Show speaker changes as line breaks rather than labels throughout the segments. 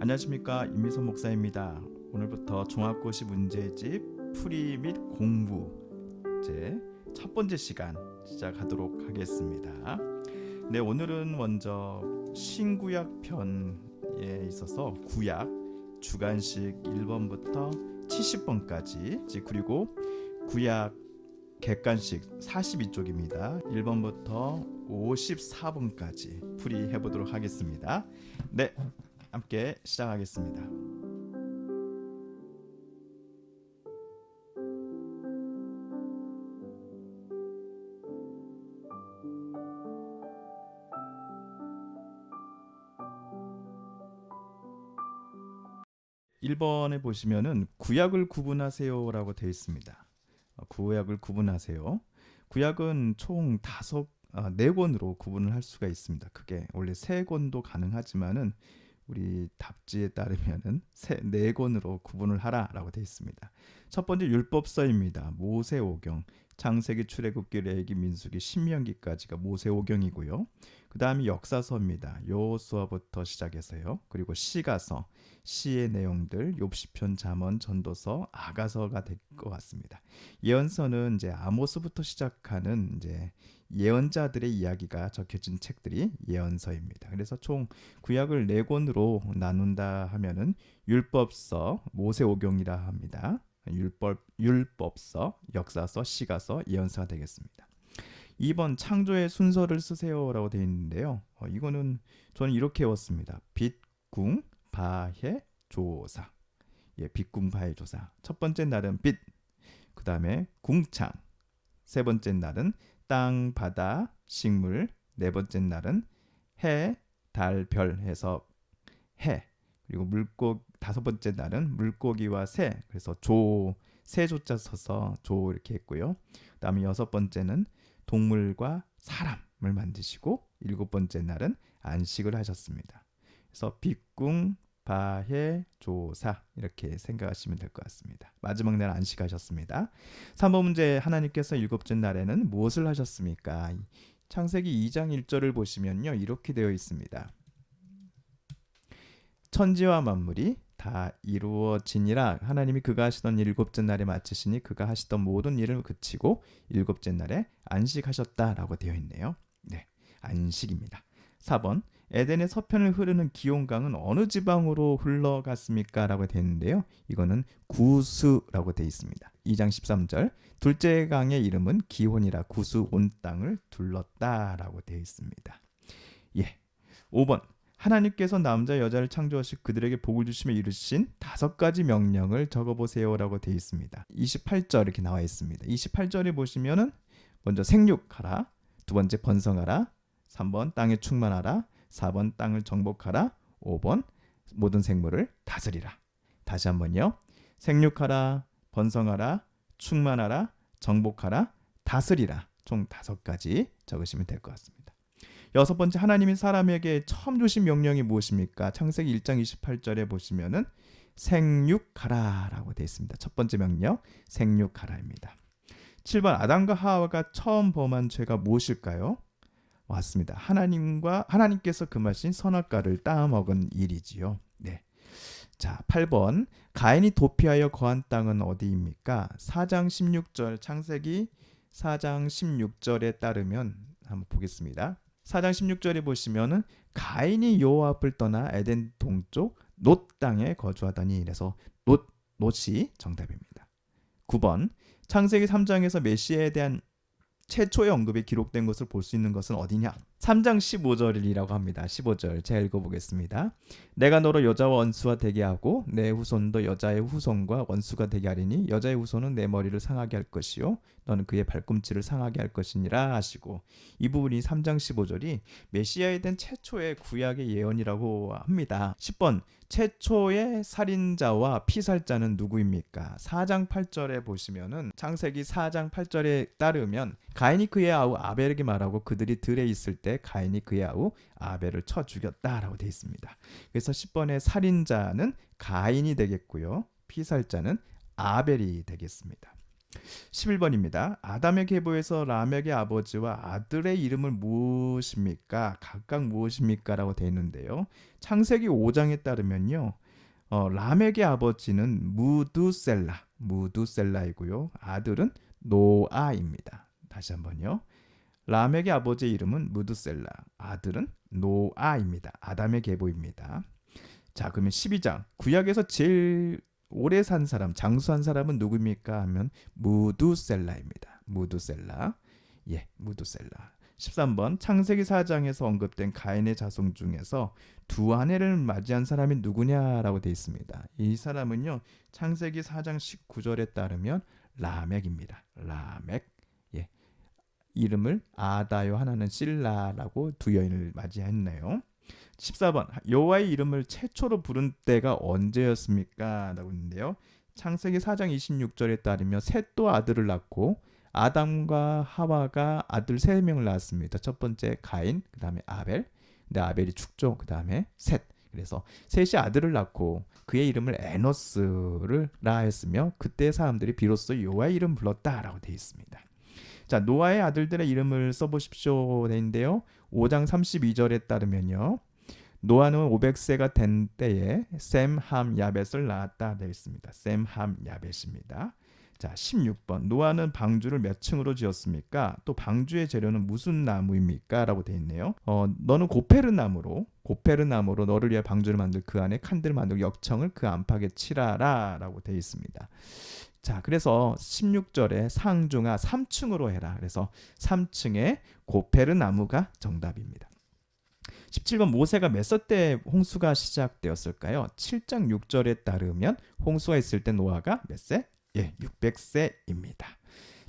안녕하십니까, 임미선 목사입니다. 오늘부터 종합고시 문제집 풀이 및 공부 제 첫 번째 시간 시작하도록 하겠습니다. 네, 오늘은 먼저 신구약 편에 있어서 구약 주간식 1번부터 70번까지, 그리고 구약 객관식 42쪽입니다. 1번부터 54번까지 풀이해 보도록 하겠습니다. 네, 함께 시작하겠습니다. (1번에) 보시면은 구약을 구분하세요라고 되어 있습니다. 구약을 구분하세요. 구약은 총 4권으로 구분을 할 수가 있습니다. 그게 원래 3권도 가능하지만은 우리 답지에 따르면은 4권으로 구분을 하라라고 되어 있습니다. 첫 번째 율법서입니다. 모세오경, 창세기, 출애굽기, 레위기, 민수기, 신명기까지가 모세오경이고요. 그 다음이 역사서입니다. 여호수아부터 시작해서요. 그리고 시가서, 시의 내용들, 욥시편, 잠언, 전도서, 아가서가 될 것 같습니다. 예언서는 이제 아모스부터 시작하는 이제 예언자들의 이야기가 적혀진 책들이 예언서입니다. 그래서 총 구약을 4권으로 나눈다 하면은 율법서, 모세오경이라 합니다. 율법서, 역사서, 시가서, 예언서가 되겠습니다. 2번 창조의 순서를 쓰세요라고 되어 있는데요. 이거는 저는 이렇게 외웠습니다. 빛, 궁, 바해, 조사. 빛, 궁, 바해, 조사. 첫 번째 날은 빛, 그 다음에 궁창, 세 번째 날은 땅, 바다, 식물, 네 번째 날은 해, 달, 별 해서 해, 그리고 다섯 번째 날은 물고기와 새, 그래서 새 조자 써서 조 이렇게 했고요. 그 다음에 여섯 번째는 동물과 사람을 만드시고, 일곱 번째 날은 안식을 하셨습니다. 그래서 빛궁, 바해, 조사 이렇게 생각하시면 될 것 같습니다. 마지막 날 안식하셨습니다. 3번 문제, 하나님께서 일곱째 날에는 무엇을 하셨습니까? 창세기 2장 1절을 보시면요, 이렇게 되어 있습니다. 천지와 만물이 다 이루어지니라. 하나님이 그가 하시던 일곱째 날에 마치시니 그가 하시던 모든 일을 그치고 일곱째 날에 안식하셨다라고 되어 있네요. 네, 안식입니다. 4번, 에덴의 서편을 흐르는 기온강은 어느 지방으로 흘러갔습니까? 라고 되어 있는데요. 이거는 구스라고 되어 있습니다. 2장 13절, 둘째 강의 이름은 기혼이라 구스 온 땅을 둘렀다라고 되어 있습니다. 5번, 하나님께서 남자 여자를 창조하시 그들에게 복을 주시며 이루신 5가지 명령을 적어보세요라고 되어 있습니다. 28절 이렇게 나와 있습니다. 28절에 보시면은 먼저 생육하라, 두 번째 번성하라, 3번 땅에 충만하라, 4번 땅을 정복하라, 5번 모든 생물을 다스리라. 다시 한번요. 생육하라, 번성하라, 충만하라, 정복하라, 다스리라. 총 5가지 적으시면 될 것 같습니다. 여섯 번째, 하나님이 사람에게 처음 주신 명령이 무엇입니까? 창세기 1장 28절에 보시면은 생육하라 라고 되어 있습니다. 첫 번째 명령, 생육하라입니다. 7번, 아담과 하와가 처음 범한 죄가 무엇일까요? 맞습니다. 하나님께서 금하신 선악과를 따먹은 일이지요. 네. 자, 8번, 가인이 도피하여 거한 땅은 어디입니까? 4장 16절, 창세기 4장 16절에 따르면 한번 보겠습니다. 4장 16절에 보시면은 가인이 여호와 앞을 떠나 에덴 동쪽 놋 땅에 거주하더니, 이래서 놋이 정답입니다. 9번, 창세기 3장에서 메시아에 대한 최초의 언급이 기록된 것을 볼 수 있는 것은 어디냐? 3장 15절이라고 합니다. 15절 제가 읽어보겠습니다. 내가 너로 여자와 원수가 되게 하고 내 후손도 여자의 후손과 원수가 되게 하리니 여자의 후손은 내 머리를 상하게 할 것이요 너는 그의 발꿈치를 상하게 할 것이니라 하시고, 이 부분이 3장 15절이 메시아에 대한 최초의 구약의 예언이라고 합니다. 10번, 최초의 살인자와 피살자는 누구입니까? 4장 8절에 보시면은 창세기 4장 8절에 따르면 가인이 그의 아우 아벨에게 말하고 그들이 들에 있을 때 가인이 그의 아우 아벨을 쳐 죽였다라고 되어 있습니다. 그래서 10번의 살인자는 가인이 되겠고요, 피살자는 아벨이 되겠습니다. 11번입니다. 아담의 계보에서 라멕의 아버지와 아들의 이름을 무엇입니까? 각각 무엇입니까? 라고 되어 있는데요. 창세기 5장에 따르면요. 라멕의 아버지는 무두셀라이고요. 아들은 노아입니다. 다시 한번요. 라멕의 아버지의 이름은 무두셀라, 아들은 노아입니다. 아담의 계보입니다. 자, 그러면 12장. 구약에서 제일 오래 산 사람, 장수한 사람은 누구입니까? 하면 무두셀라입니다. 무두셀라. 예, 무두셀라. 13번. 창세기 4장에서 언급된 가인의 자손 중에서 두 아내를 맞이한 사람이 누구냐라고 되어 있습니다. 이 사람은요. 창세기 4장 19절에 따르면 라멕입니다. 라멕. 예. 이름을 아다요 하나는 실라라고 두 여인을 맞이했네요. 14번. 여호와의 이름을 최초로 부른 때가 언제였습니까? 라고 있는데요. 창세기 4장 26절에 따르면 셋도 아들을 낳고 아담과 하와가 아들 3명을 낳았습니다. 첫 번째 가인, 그 다음에 아벨, 근데 아벨이 죽죠. 그 다음에 셋. 그래서 셋이 아들을 낳고 그의 이름을 에노스를 낳았으며 그때 사람들이 비로소 여호와의 이름 불렀다라고 되어 있습니다. 자, 노아의 아들들의 이름을 써보십시오. 되는데요. 5장 32절에 따르면요. 노아는 500세가 된 때에 셈, 함, 야벳을 낳았다 되어 있습니다. 셈, 함, 야벳입니다. 자, 16번. 노아는 방주를 몇 층으로 지었습니까? 또 방주의 재료는 무슨 나무입니까? 라고 되어 있네요. 너는 고페르나무로 너를 위해 방주를 만들 그 안에 칸들을 만들고 역청을 그 안팎에 칠하라 라고 되어 있습니다. 자, 그래서 16절에 상중하 3층으로 해라. 그래서 3층에 고페르나무가 정답입니다. 17번. 모세가 몇 살 때 홍수가 시작되었을까요? 7장 6절에 따르면 홍수가 있을 때 노아가 몇 세? 예, 600세입니다.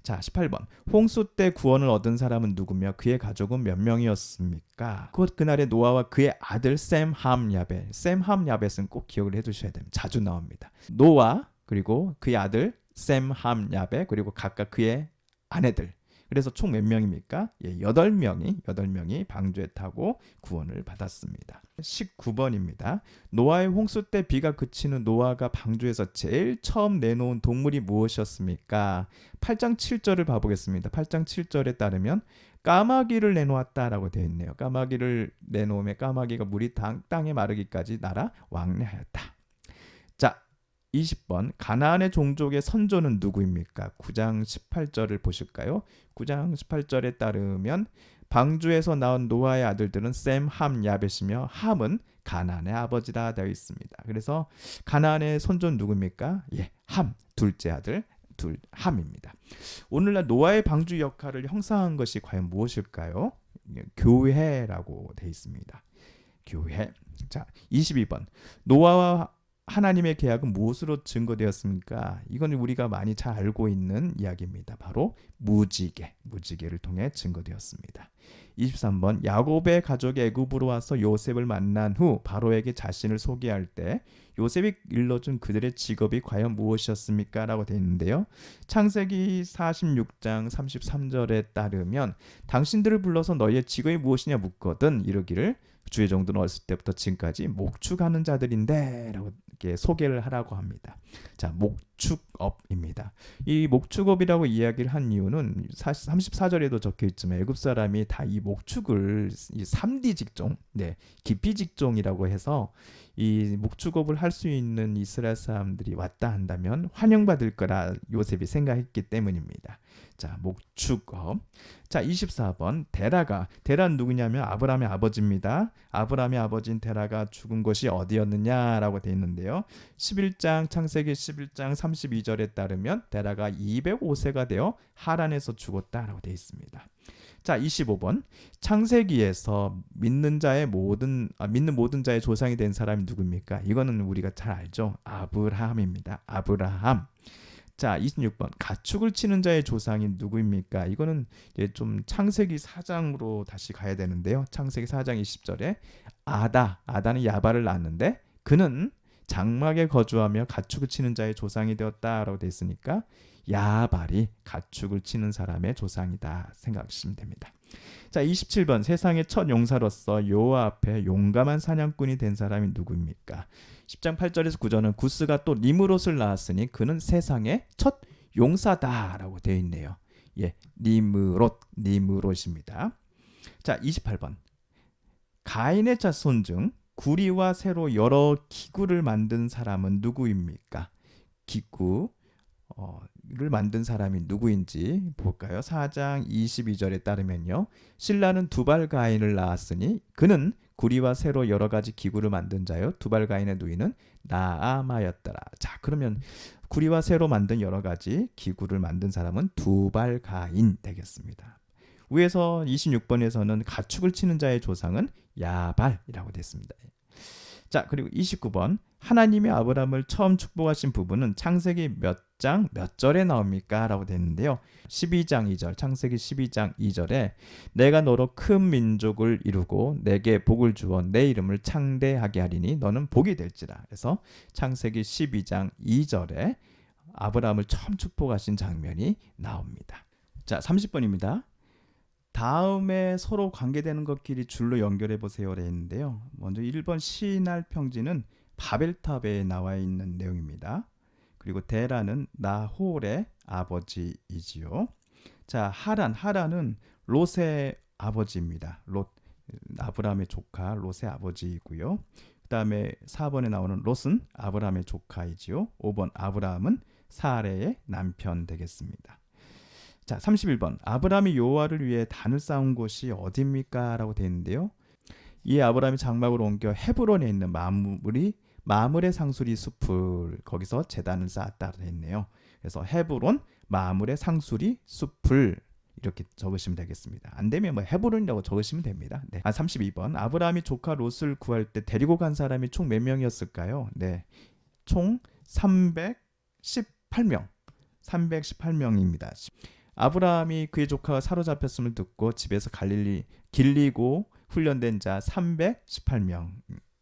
자, 18번. 홍수 때 구원을 얻은 사람은 누구며 그의 가족은 몇 명이었습니까? 곧 그날에 노아와 그의 아들 셈, 함, 야벳. 셈, 함, 야벳은 꼭 기억을 해두셔야 됩니다. 자주 나옵니다. 노아 그리고 그의 아들 셈, 함, 야벳 그리고 각각 그의 아내들. 그래서 총 몇 명입니까? 예, 8명이 방주에 타고 구원을 받았습니다. 19번입니다. 노아의 홍수 때 비가 그치는 노아가 방주에서 제일 처음 내놓은 동물이 무엇이었습니까? 8장 7절을 봐보겠습니다. 8장 7절에 따르면 까마귀를 내놓았다라고 되어 있네요. 까마귀를 내놓으면 까마귀가 물이 땅에 마르기까지 날아 왕래하였다. 자, 20번. 가나안의 종족의 선조는 누구입니까? 9장 18절을 보실까요? 9장 18절에 따르면 방주에서 나온 노아의 아들들은 셈, 함, 야벳이며 함은 가나안의 아버지라 되어 있습니다. 그래서 가나안의 선조는 누구입니까? 예, 함, 둘째 아들 함입니다. 오늘날 노아의 방주 역할을 형상한 것이 과연 무엇일까요? 교회라고 되어 있습니다. 교회. 자, 22번. 노아와 하나님의 계약은 무엇으로 증거되었습니까? 이건 우리가 많이 잘 알고 있는 이야기입니다. 바로 무지개를 통해 증거되었습니다. 23번. 야곱의 가족이 애굽으로 와서 요셉을 만난 후 바로에게 자신을 소개할 때 요셉이 일러준 그들의 직업이 과연 무엇이었습니까? 라고 되어 있는데요. 창세기 46장 33절에 따르면 당신들을 불러서 너희의 직업이 무엇이냐 묻거든 이르기를 주의 종들은 어렸을 때부터 지금까지 목축하는 자들인데 라고 이렇게 소개를 하라고 합니다. 자, 목축업입니다. 이 목축업이라고 이야기를 한 이유는 34절에도 적혀있지만 애굽 사람이 다 이 목축을 이 3D 직종, 깊이 직종이라고 해서 이 목축업을 할 수 있는 이스라엘 사람들이 왔다 한다면 환영받을 거라 요셉이 생각했기 때문입니다. 자, 목축업. 자, 24번. 데라는 누구냐면 아브라함의 아버지입니다. 아브라함의 아버지인 데라가 죽은 곳이 어디였느냐라고 되어 있는데요. 창세기 11장 32절에 따르면 데라가 205세가 되어 하란에서 죽었다라고 되어 있습니다. 자, 25번. 창세기에서 믿는 모든 자의 조상이 된 사람이 누구입니까? 이거는 우리가 잘 알죠. 아브라함입니다. 아브라함. 자, 26번. 가축을 치는 자의 조상이 누구입니까? 이거는 이제 좀 창세기 4장으로 다시 가야 되는데요. 창세기 4장 20절에 아다는 야발을 낳았는데 그는 장막에 거주하며 가축을 치는 자의 조상이 되었다라고 되어 있으니까 야발이 가축을 치는 사람의 조상이다 생각하시면 됩니다. 자, 27번. 세상의 첫 용사로서 여호와 앞에 용감한 사냥꾼이 된 사람이 누구입니까? 10장 8절에서 9절은 구스가 또 니므롯을 낳았으니 그는 세상의 첫 용사다라고 되어 있네요. 예, 니므롯입니다. 자, 28번. 가인의 자손 중 구리와 쇠로 여러 기구를 만든 사람은 누구입니까? 기구를 만든 사람이 누구인지 볼까요? 4장 22절에 따르면요. 신라는 두발 가인을 낳았으니 그는 구리와 쇠로 여러 가지 기구를 만든 자요. 두발 가인의 누이는 나아마였더라. 자, 그러면 구리와 쇠로 만든 여러 가지 기구를 만든 사람은 두발 가인 되겠습니다. 위에서 26번에서는 가축을 치는 자의 조상은 야발이라고 됐습니다. 자, 그리고 29번. 하나님이 아브라함을 처음 축복하신 부분은 창세기 몇 장 몇 절에 나옵니까? 라고 되는데요. 12장 2절, 창세기 12장 2절에 내가 너로 큰 민족을 이루고 내게 복을 주어 내 이름을 창대하게 하리니 너는 복이 될지라. 그래서 창세기 12장 2절에 아브라함을 처음 축복하신 장면이 나옵니다. 자, 30번입니다. 다음에 서로 관계되는 것끼리 줄로 연결해 보세요 했는데요. 먼저 1번 시날 평지는 바벨탑에 나와 있는 내용입니다. 그리고 데라는 나홀의 아버지이지요. 자, 하란은 롯의 아버지입니다. 롯, 아브라함의 조카 롯의 아버지이고요. 그 다음에 4번에 나오는 롯은 아브라함의 조카이지요. 5번 아브라함은 사레의 남편 되겠습니다. 자, 31번. 아브라함이 여호와를 위해 단을 쌓은 곳이 어디입니까? 라고 되어 있는데요. 이 아브라함이 장막을 옮겨 헤브론에 있는 마물의 상수리 숲을 거기서 제단을 쌓았다 되어 있네요. 그래서 헤브론 마물의 상수리 숲을 이렇게 적으시면 되겠습니다. 안 되면 뭐 헤브론이라고 적으시면 됩니다. 네. 32번. 아브라함이 조카 롯을 구할 때 데리고 간 사람이 총 몇 명이었을까요? 네. 총 318명. 318명입니다. 아브라함이 그의 조카가 사로잡혔음을 듣고 집에서 길리고 훈련된 자 318명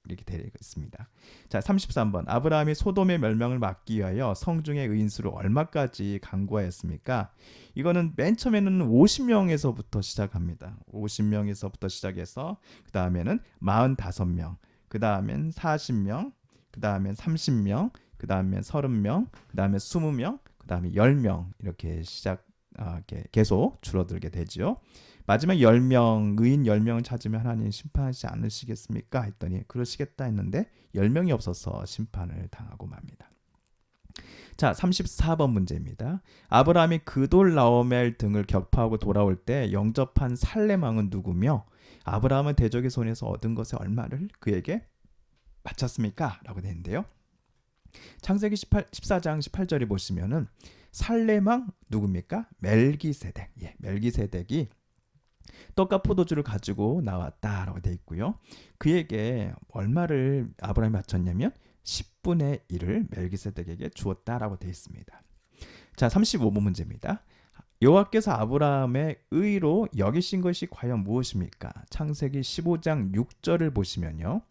이렇게 되어 있습니다. 자, 33번. 아브라함이 소돔의 멸망을 막기 위하여 성중의 의인수를 얼마까지 강구하였습니까? 이거는 맨 처음에는 50명에서부터 시작합니다. 50명에서부터 시작해서 그 다음에는 45명, 그 다음엔 40명, 그 다음엔 30명, 그 다음엔 30명, 그 다음에 20명, 그 다음에 10명 이렇게 계속 줄어들게 되죠. 마지막 10명, 의인 10명을 찾으면 하나님 심판하지 않으시겠습니까? 했더니 그러시겠다 했는데 10명이 없어서 심판을 당하고 맙니다. 자, 34번 문제입니다. 아브라함이 그돌라오멜 등을 격파하고 돌아올 때 영접한 살렘 왕은 누구며 아브라함은 대적의 손에서 얻은 것의 얼마를 그에게 바쳤습니까? 라고 되는데요. 창세기 14장 18절에 보시면은 살렘왕 누굽니까? 멜기세덱. 예, 멜기세덱이 떡과 포도주를 가지고 나왔다라고 되어 있고요. 그에게 얼마를 아브라함이 바쳤냐면 10분의 1을 멜기세덱에게 주었다라고 되어 있습니다. 자, 35번 문제입니다. 여호와께서 아브라함의 의로 여기신 것이 과연 무엇입니까? 창세기 15장 6절을 보시면요.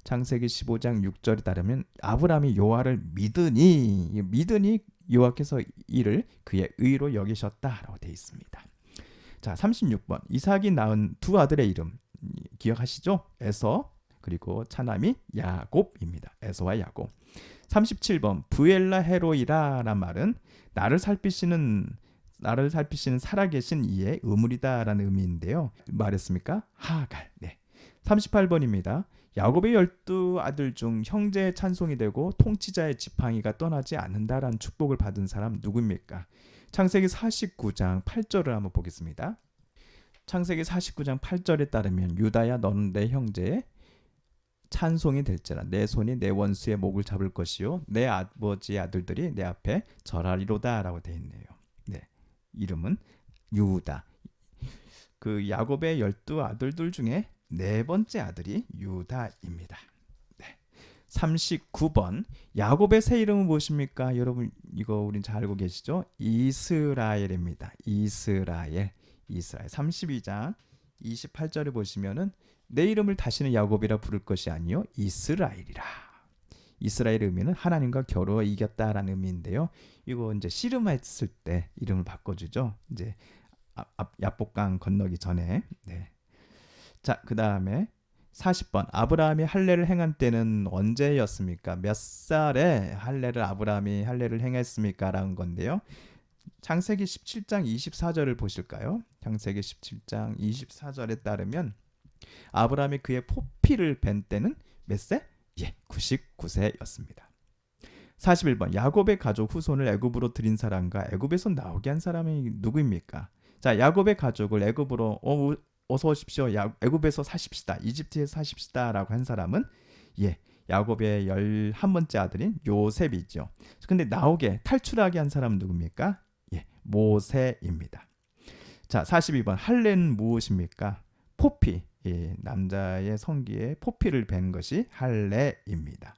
창세기 15장 6절에 따르면 아브라함이 여호와를 믿으니 여호와께서 이를 그의 의로 여기셨다라고 되어 있습니다. 자, 36번. 이삭이 낳은 두 아들의 이름 기억하시죠? 에서 그리고 차남이 야곱입니다. 에서와 야곱. 37번. 부엘라 헤로이라란 말은 나를 살피시는 살아계신 이의 의물이다라는 의미인데요. 말했습니까? 하갈. 네. 38번입니다. 야곱의 12아들 중 형제의 찬송이 되고 통치자의 지팡이가 떠나지 않는다라는 축복을 받은 사람 누구입니까? 창세기 49장 8절을 한번 보겠습니다. 창세기 49장 8절에 따르면 유다야 너는 내 형제의 찬송이 될지라 내 손이 내 원수의 목을 잡을 것이요 내 아버지의 아들들이 내 앞에 절하리로다 라고 되어 있네요. 네, 이름은 유다. 그 야곱의 12아들들 중에 네 번째 아들이 유다입니다. 네. 39번. 야곱의 새 이름은 무엇입니까? 여러분 이거 우린 잘 알고 계시죠? 이스라엘입니다. 이스라엘. 32장 28절을 보시면은 내 이름을 다시는 야곱이라 부를 것이 아니요 이스라엘이라. 이스라엘의 의미는 하나님과 겨루어 이겼다라는 의미인데요. 이거 이제 씨름했을 때 이름을 바꿔주죠. 이제 야복강 건너기 전에. 네. 자, 그 다음에 40번. 아브라함이 할례를 행한 때는 언제였습니까? 몇 살에 아브라함이 할례를 행했습니까? 라는 건데요. 창세기 17장 24절을 보실까요? 창세기 17장 24절에 따르면 아브라함이 그의 포피를 벤 때는 몇 세? 예, 99세였습니다. 41번 야곱의 가족 후손을 애굽으로 들인 사람과 애굽에서 나오게 한 사람이 누구입니까? 자, 야곱의 가족을 애굽으로 어서 오십시오. 애굽에서 사십시다. 이집트에서 사십시다라고 한 사람은 예, 야곱의 11번째 아들인 요셉이죠. 근데 나오게 탈출하게 한 사람은 누굽니까? 예, 모세입니다. 자, 42번 할례는 무엇입니까? 포피. 예, 남자의 성기에 포피를 벤 것이 할례입니다.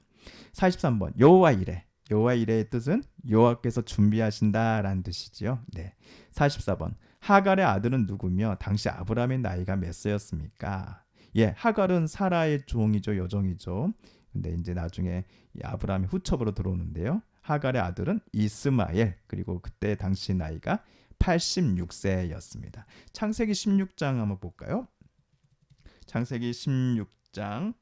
43번 여호와 이레. 여호와 이레의 뜻은 여호와께서 준비하신다라는 뜻이지요. 네. 44번 하갈의 아들은 누구며 당시 아브라함의 나이가 몇 세였습니까? 예, 하갈은 사라의 종이죠, 여종이죠. 근데 이제 나중에 아브라함의 후첩으로 들어오는데요. 하갈의 아들은 이스마엘, 그리고 그때 당시 나이가 86세였습니다. 창세기 16장 한번 볼까요? 창세기 16장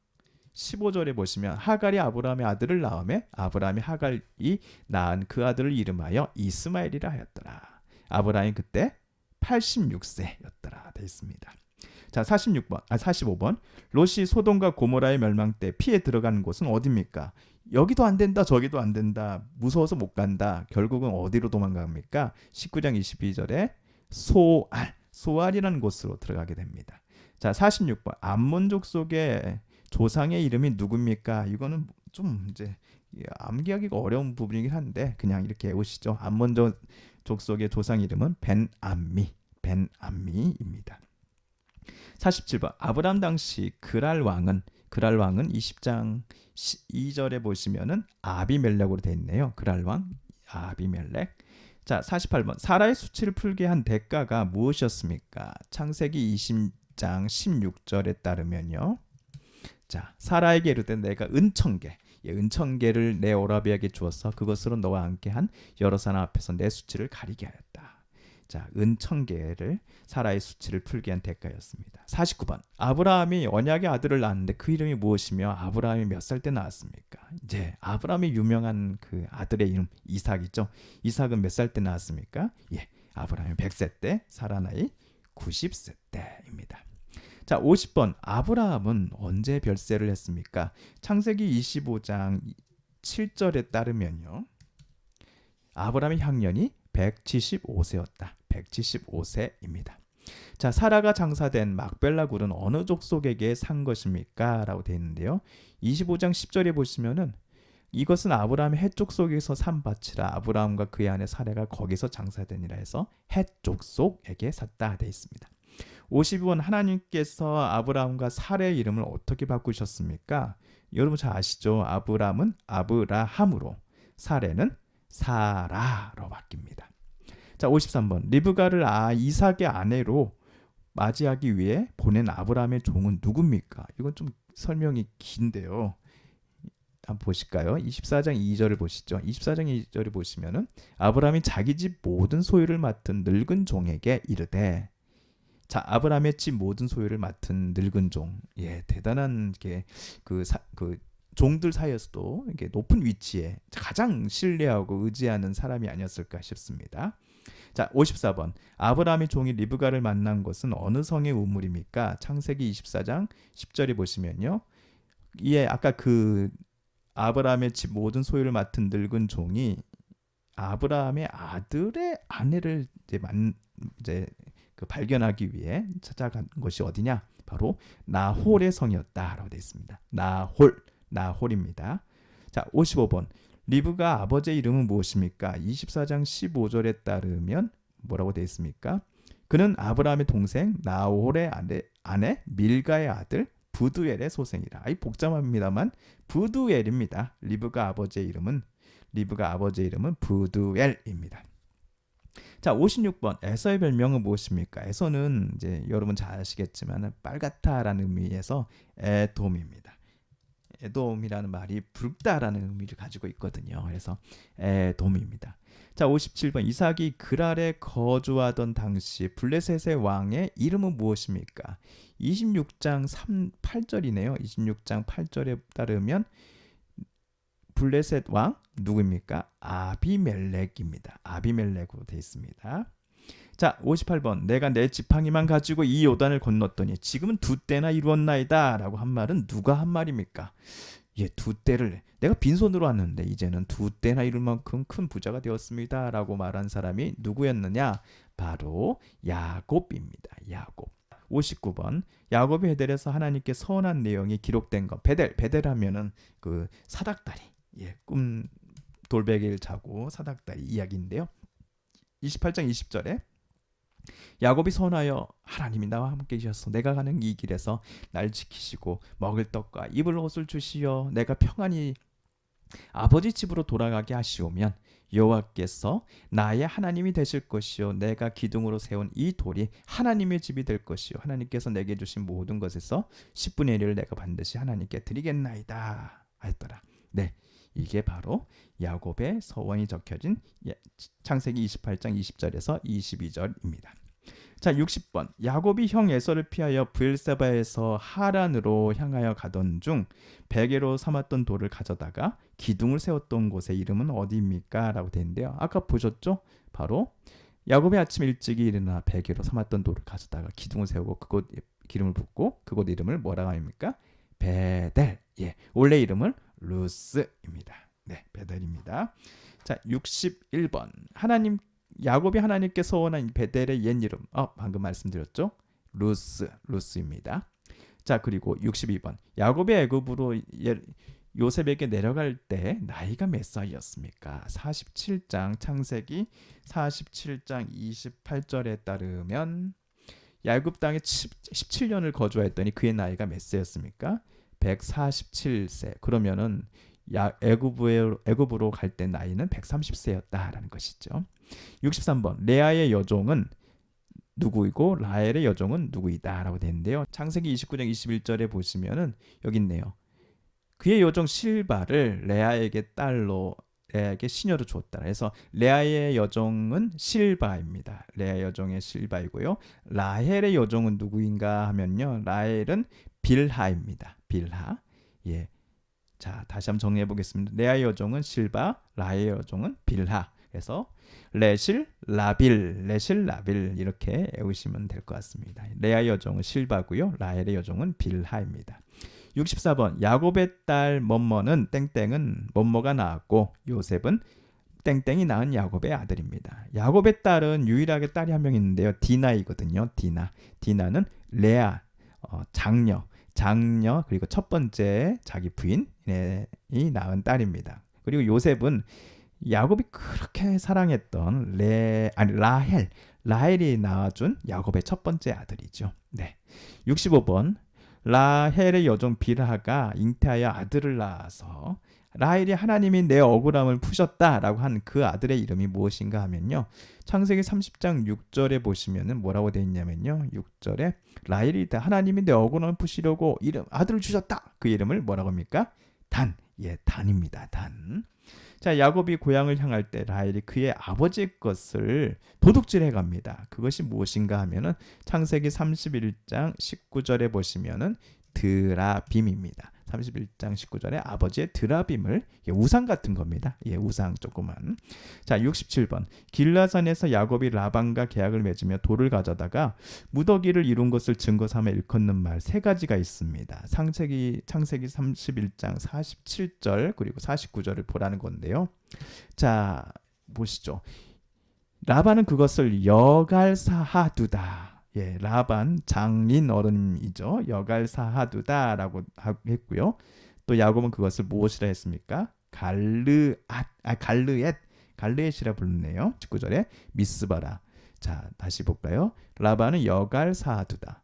15절에 보시면 하갈이 아브라함의 아들을 낳으매 아브라함이 하갈이 낳은 그 아들을 이름하여 이스마엘이라 하였더라. 아브라함이 그때 86세였더라 되어 있습니다. 자, 45번 롯이 소돔과 고모라의 멸망 때 피해 들어간 곳은 어디입니까? 여기도 안 된다, 저기도 안 된다, 무서워서 못 간다. 결국은 어디로 도망갑니까? 19장 22절에 소알이라는 곳으로 들어가게 됩니다. 자, 46번 암몬족 속의 조상의 이름이 누굽니까? 이거는 좀 이제 암기하기가 어려운 부분이긴 한데 그냥 이렇게 외우시죠. 암몬족 속의 조상 이름은 벤암미입니다. 47번 아브람 당시 그랄 왕은 20장 2절에 보시면은 아비멜렉으로 되어 있네요. 그랄 왕 아비멜렉. 자, 48번 사라의 수치를 풀게 한 대가가 무엇이었습니까? 창세기 20장 16절에 따르면요. 자, 사라에게 이르되 내가 은천계를 내 오라비에게 주어서 그것으로 너와 함께 한 여러 사람 앞에서 내 수치를 가리게 하였다. 자, 은천계를 사라의 수치를 풀게 한 대가였습니다. 49번 아브라함이 언약의 아들을 낳았는데 그 이름이 무엇이며 아브라함이 몇 살 때 낳았습니까? 이제 아브라함이 유명한 그 아들의 이름 이삭이죠. 이삭은 몇 살 때 낳았습니까? 예, 아브라함이 100세 때, 사라 나이 90세 때입니다. 자, 50번 아브라함은 언제 별세를 했습니까? 창세기 25장 7절에 따르면요. 아브라함의 향년이 175세였다. 175세입니다. 자, 사라가 장사된 막벨라 굴은 어느 족속에게 산 것입니까? 라고 되어 있는데요. 25장 10절에 보시면은 이것은 아브라함의 헷 족속에서 산 밭이라 아브라함과 그의 아내 사라가 거기서 장사되니라 해서 헷 족속에게 샀다 되어 있습니다. 52번 하나님께서 아브라함과 사라의 이름을 어떻게 바꾸셨습니까? 여러분 잘 아시죠? 아브라함은 아브라함으로, 사라는 사라로 바뀝니다. 자, 53번 리브가를 이삭의 아내로 맞이하기 위해 보낸 아브라함의 종은 누굽니까? 이건 좀 설명이 긴데요. 한번 보실까요? 24장 2절을 보시죠. 24장 2절을 보시면은 아브라함이 자기 집 모든 소유를 맡은 늙은 종에게 이르되, 자, 아브라함의 집 모든 소유를 맡은 늙은 종, 예, 대단한 게 그 종들 사이에서도 이게 높은 위치에 가장 신뢰하고 의지하는 사람이 아니었을까 싶습니다. 자, 54번 아브라함의 종이 리브가를 만난 것은 어느 성의 우물입니까? 창세기 24장 10절에 보시면요. 예, 아까 그 아브라함의 집 모든 소유를 맡은 늙은 종이 아브라함의 아들의 아내를 이제 발견하기 위해 찾아간 것이 어디냐? 바로 나홀의 성이었다라고 되어 있습니다. 나홀입니다. 자, 55번 리브가 아버지의 이름은 무엇입니까? 24장 15절에 따르면 뭐라고 되어 있습니까? 그는 아브라함의 동생 나홀의 아내 밀가의 아들 부두엘의 소생이라. 복잡합니다만 부두엘입니다. 리브가 아버지의 이름은 부두엘입니다. 자, 56번 에서의 별명은 무엇입니까? 에서는 이제 여러분 잘 아시겠지만 빨갛다라는 의미에서 에돔입니다. 에돔이라는 말이 붉다라는 의미를 가지고 있거든요. 그래서 에돔입니다. 자, 57번 이삭이 그랄에 거주하던 당시 블레셋의 왕의 이름은 무엇입니까? 26장 8절이네요. 26장 8절에 따르면 블레셋 왕 누구입니까? 아비멜렉입니다. 아비멜렉으로 되어 있습니다. 자, 58번. 내가 내 지팡이만 가지고 이 요단을 건넜더니 지금은 두 때나 이루었나이다 라고 한 말은 누가 한 말입니까? 예, 두 때를 내가 빈손으로 왔는데 이제는 두 때나 이룰 만큼 큰 부자가 되었습니다 라고 말한 사람이 누구였느냐? 바로 야곱입니다. 야곱. 59번. 야곱이 베델에서 하나님께 서원한 내용이 기록된 것. 베델 하면은 그 사닥다리, 예, 꿈 돌베개를 자고 사닥다리 이야기인데요. 28장 20절에 야곱이 서원하여 하나님이 나와 함께 계셔서 내가 가는 이 길에서 날 지키시고 먹을 떡과 입을 옷을 주시어 내가 평안히 아버지 집으로 돌아가게 하시오면 여호와께서 나의 하나님이 되실 것이요 내가 기둥으로 세운 이 돌이 하나님의 집이 될 것이요 하나님께서 내게 주신 모든 것에서 10분의 1을 내가 반드시 하나님께 드리겠나이다 하였더라. 네, 이게 바로 야곱의 서원이 적혀진 창세기 28장 20절에서 22절입니다. 자, 60번. 야곱이 형 에서를 피하여 브엘세바에서 하란으로 향하여 가던 중 베개로 삼았던 돌을 가져다가 기둥을 세웠던 곳의 이름은 어디입니까? 라고 되는데요. 아까 보셨죠? 바로 야곱이 아침 일찍이 일어나 베개로 삼았던 돌을 가져다가 기둥을 세우고 그곳 기름을 붓고 그곳 이름을 뭐라고 합니까? 베델. 예, 원래 이름은 루스입니다. 네, 베델입니다. 자, 61번. 야곱이 하나님께 서원한 베델의 옛 이름. 방금 말씀드렸죠? 루스입니다. 자, 그리고 62번. 야곱이 애굽으로 요셉에게 내려갈 때 나이가 몇 살이었습니까? 47장 창세기 47장 28절에 따르면 야곱 땅에 17년을 거주했더니 그의 나이가 몇 세였습니까? 147세. 그러면은 애굽으로 갈 때 나이는 130세였다라는 것이죠. 63번. 레아의 여종은 누구이고 라헬의 여종은 누구이다라고 되는데요. 창세기 29장 21절에 보시면은 여기 있네요. 그의 여종 실바를 레아에게 시녀로 주었다. 그래서 레아의 여종은 실바입니다. 레아의 여종의 실바이고요. 라헬의 여종은 누구인가 하면요. 라헬은 빌하입니다. 빌하. 예. 자, 다시 한번 정리해 보겠습니다. 레아의 여종은 실바, 라헬의 여종은 빌하. 그래서 레실 라빌 이렇게 외우시면 될 것 같습니다. 레아의 여종은 실바고요. 라헬의 여종은 빌하입니다. 64번. 야곱의 딸 멈머는 땡땡은 멈머가 낳았고 요셉은 땡땡이 낳은 야곱의 아들입니다. 야곱의 딸은 유일하게 딸이 한 명 있는데요. 디나이거든요. 디나는 레아 장녀 그리고 첫 번째 자기 부인이 낳은 딸입니다. 그리고 요셉은 야곱이 그렇게 사랑했던 라헬이 낳아준 야곱의 첫 번째 아들이죠. 네. 65번. 라헬의 여종 빌하가 잉태하여 아들을 낳아서 라헬이 하나님이 내 억울함을 푸셨다라고 한 그 아들의 이름이 무엇인가 하면요. 창세기 30장 6절에 보시면은 뭐라고 되어 있냐면요. 6절에 라헬이 하나님이 내 억울함을 푸시려고 아들을 주셨다. 그 이름을 뭐라고 합니까? 단입니다. 단. 자, 야곱이 고향을 향할 때 라헬이 그의 아버지의 것을 도둑질해 갑니다. 그것이 무엇인가 하면은 창세기 31장 19절에 보시면은 드라빔입니다. 31장 19절에 아버지의 드라빔을 우상 같은 겁니다. 예, 우상 조그만. 자, 67번. 길라산에서 야곱이 라반과 계약을 맺으며 돌을 가져다가 무더기를 이룬 것을 증거 삼아 일컫는 말 세 가지가 있습니다. 창세기 31장 47절 그리고 49절을 보라는 건데요. 자, 보시죠. 라반은 그것을 여갈사하두다. 예, 라반 장인 어른이죠. 여갈사하두다라고 했고요. 또 야곱은 그것을 무엇이라 했습니까? 갈르엣이라 불렀네요. 19절에 미스바라. 자, 다시 볼까요? 라반은 여갈사하두다.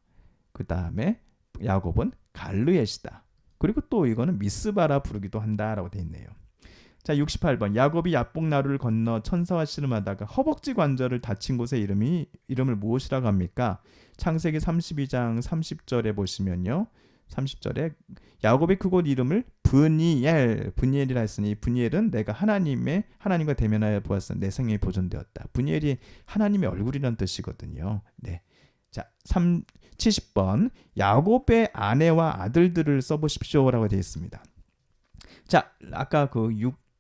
그 다음에 야곱은 갈르엣이다. 그리고 또 이거는 미스바라 부르기도 한다라고 돼 있네요. 자, 68번. 야곱이 야복나루를 건너 천사와 씨름하다가 허벅지 관절을 다친 곳의 이름을 무엇이라고 합니까? 창세기 32장 30절에 보시면요. 30절에 야곱이 그곳 이름을 브니엘이라 했으니 브니엘은 내가 하나님과 대면하여 보았으니 내 생명이 보존되었다. 브니엘이 하나님의 얼굴이라는 뜻이거든요. 네. 자, 70번. 야곱의 아내와 아들들을 써보십시오라고 되어 있습니다. 자, 아까 그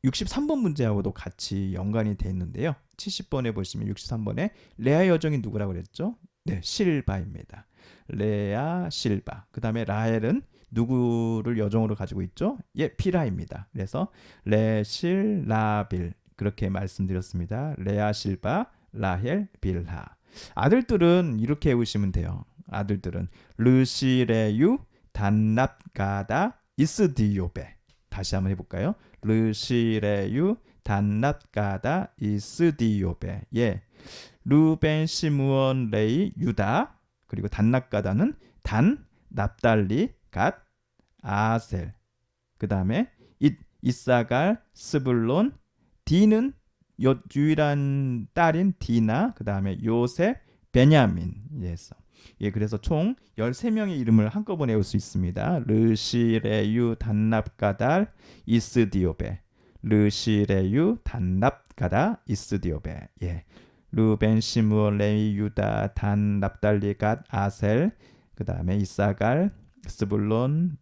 63번 문제하고도 같이 연관이 돼 있는데요. 70번에 보시면 63번에 레아 여종이 누구라고 그랬죠? 네, 실바입니다. 레아 실바. 그 다음에 라헬은 누구를 여종으로 가지고 있죠? 예, 빌하입니다. 그래서 레실 라빌 그렇게 말씀드렸습니다. 레아 실바 라헬 빌하. 아들들은 이렇게 외우시면 돼요. 아들들은 르시레유 단납가다 이스디오베. 다시 한번 해볼까요? 르시레유 단납가다 이스디오베. 예, 루벤 시므온 레이 유다. 그리고 단납가다는 단 납달리 갓 아셀. 그 다음에 이사갈 스불론. 디는 유일한 딸인 디나. 그 다음에 요셉 베냐민. 예, 그래서 총 13명의 이름을 한꺼번에 외울 수 있습니다. 르시레유 단납가달 이스디오베. 르시레유 단납가다 이스디오베. 예. 루벤 시므온 레위 유다 단 납달리 갓 아셀. 그 다음에 이사갈 스불론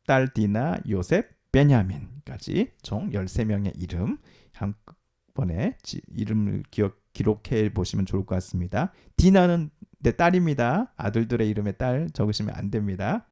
딸 디나 요셉 베냐민까지 총 13명의 이름 한번에 이름을 기록해 보시면 좋을 것 같습니다. 디나는 내 딸입니다. 아들들의 이름에 딸 적으시면 안 됩니다.